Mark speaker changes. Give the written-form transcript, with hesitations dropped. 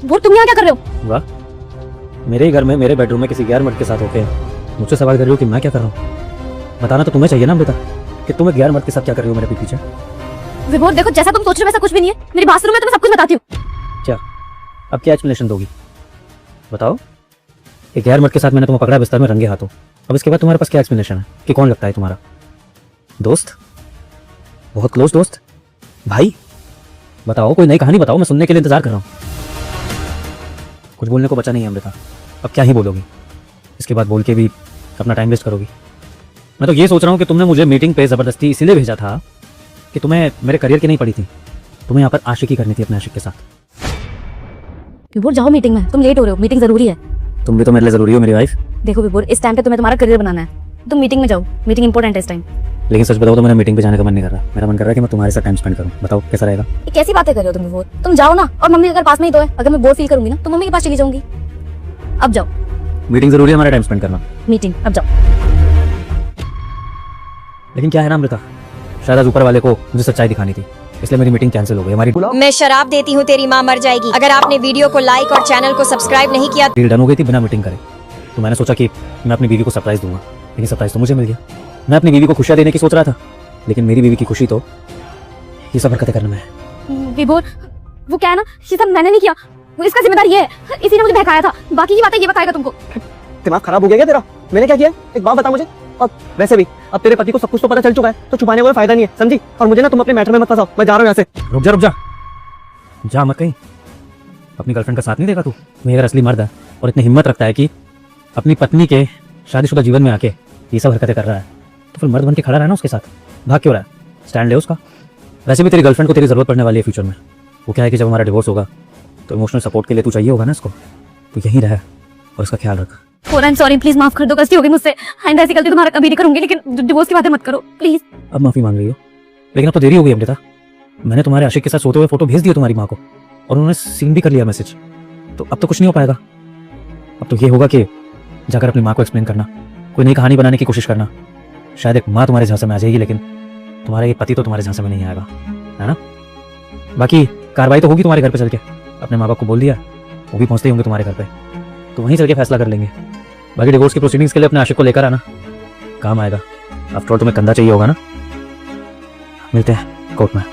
Speaker 1: वो तुम यहाँ क्या कर रहे हो?
Speaker 2: वाह, मेरे ही घर में मेरे बेडरूम में किसी गैर मर्द के साथ होके मुझसे सवाल कर रही हो कि मैं क्या कर रहा हूँ। बताना तो तुम्हें चाहिए ना अमृता कि तुम एक गैर मर्द के साथ क्या कर रही हो मेरे पीछे।
Speaker 1: विभोर देखो, जैसा तुम सोच रहे हो वैसा कुछ भी नहीं है। मेरी बात सुनो, मैं तुम्हें सब कुछ बताती हूँ।
Speaker 2: क्या अब क्या एक्सप्लेनेशन दोगी? बताओ। एक गैर मर्द के साथ मैंने तुम्हें पकड़ा बिस्तर में रंगे हाथों, अब इसके बाद तुम्हारे पास क्या एक्सप्लेनेशन है कि कौन लगता है तुम्हारा दोस्त? बहुत क्लोज दोस्त? भाई? बताओ, कोई नई कहानी बताओ, मैं सुनने के लिए इंतजार कर रहा हूँ। कुछ बोलने को बचा नहीं है अमृता, अब क्या ही बोलोगी? इसके बाद बोल के भी अपना टाइम वेस्ट करोगी। मैं तो ये सोच रहा हूँ कि तुमने मुझे मीटिंग पे ज़बरदस्ती इसीलिए भेजा था कि तुम्हें मेरे करियर की नहीं पड़ी थी, तुम्हें यहाँ पर आशिकी करनी थी अपने आशिक के साथ।
Speaker 1: विभोर जाओ मीटिंग में, तुम लेट हो रहे हो, मीटिंग जरूरी है।
Speaker 2: तुम भी तो मेरे लिए ज़रूरी हो मेरी वाइफ।
Speaker 1: देखो विभोर, इस टाइम पे तुम्हें तुम्हारा करियर बनाना है, तुम मीटिंग में जाओ, मीटिंग इंपॉर्टेंट है इस टाइम।
Speaker 2: लेकिन सच बताओ तो मेरा मीटिंग पे जाने का मन नहीं कर रहा। मेरा मन कर रहा है कि मैं तुम्हारे साथ टाइम स्पेंड करूं। बताओ कैसा रहेगा?
Speaker 1: ये कैसी बातें कर रहे हो तुम विभोर? तुम जाओ ना, और मम्मी अगर पास में ही तो है, अगर मैं बोर फील करूंगी ना तो मम्मी के पास चली जाऊंगी। अब जाओ।
Speaker 2: मीटिंग जरूरी है, हमारा टाइम स्पेंड करना।
Speaker 1: मीटिंग, अब जाओ।
Speaker 2: लेकिन क्या है ना अमृता, शायद आज ऊपर वाले को मुझे सच्चाई दिखानी थी, इसलिए मेरी मीटिंग कैंसिल हो गई। हमारी
Speaker 3: मैं शराब देती हूँ तेरी माँ मर जाएगी। अगर आपने वीडियो को लाइक और चैनल को सब्सक्राइब नहीं किया।
Speaker 2: डील डन हो गई थी बिना मीटिंग करे, तो मैंने सोचा कि मैं अपनी बीवी को सरप्राइज दूंगा, लेकिन सरप्राइज तो मुझे मिल गया। मैं अपनी बीवी को खुशियां देने की सोच रहा था, लेकिन मेरी बीवी की खुशी तो ये सब हरकतें करने में है।
Speaker 1: विभोर, वो क्या है ना, ये सब मैंने नहीं किया, वो इसका जिम्मेदार ये है, इसी ने मुझे बहकाया था। बाकी की बातें ये बताएगा तुमको।
Speaker 4: दिमाग खराब हो गया क्या तेरा? मैंने क्या किया? एक बात बता मुझे। और वैसे भी अब तेरे पति को सब कुछ तो पता चल चुका है, तो छुपाने का कोई फायदा नहीं है, समझी? और मुझे ना तुम अपने मैटर में मत फंसाओ, मैं जा रहा हूँ यहाँ से।
Speaker 2: रुक जा जा मत कहीं। अपनी गर्लफ्रेंड का साथ नहीं देगा तू? मैं अगर असली मर्द है और इतनी हिम्मत रखता है कि अपनी पत्नी के शादीशुदा जीवन में आके ये सब हरकतें कर रहा है, तो फिर मर्द बन के खड़ा रहना उसके साथ। भाग क्यों रहा है? स्टैंड ले उसका। वैसे भी तेरी गर्लफ्रेंड को तेरी जरूरत पड़ने वाली है फ्यूचर में। वो क्या है कि जब हमारा डिवोर्स होगा तो इमोशनल सपोर्ट के लिए तू चाहिए होगा ना इसको, तो यहीं रह और इसका ख्याल रख।
Speaker 1: आई एम सॉरी, प्लीज माफ कर दो, गलती हो गई मुझसे। आइंदा ऐसी गलती तुम्हारा कभी नहीं करूंगी, लेकिन डिवोर्स की बातें मत करो प्लीज।
Speaker 2: अब माफी मांग रही हो, लेकिन अब तो देरी हो गई अमृता। मैंने तुम्हारे आशिक के साथ सोते हुए फोटो भेज दिया तुम्हारी माँ को, और उन्होंने सीन भी कर लिया मैसेज, तो अब तो कुछ नहीं हो पाएगा। अब तो ये होगा कि जाकर अपनी माँ को एक्सप्लेन करना, कोई नई कहानी बनाने की कोशिश करना। शायद एक माँ तुम्हारे झांसे में आ जाएगी, लेकिन तुम्हारा ये पति तो तुम्हारे झांसे में नहीं आएगा, है ना? बाकी कार्रवाई तो होगी तुम्हारे घर पे चल के। अपने माँ बाप को बोल दिया, वो भी पहुंचते होंगे तुम्हारे घर पे, तो वहीं चल के फैसला कर लेंगे। बाकी डिवोर्स की प्रोसीडिंग्स के लिए अपने आशिक को लेकर आना, काम आएगा। आफ्टर ऑल तुम्हें कंधा चाहिए होगा ना। मिलते हैं कोर्ट में।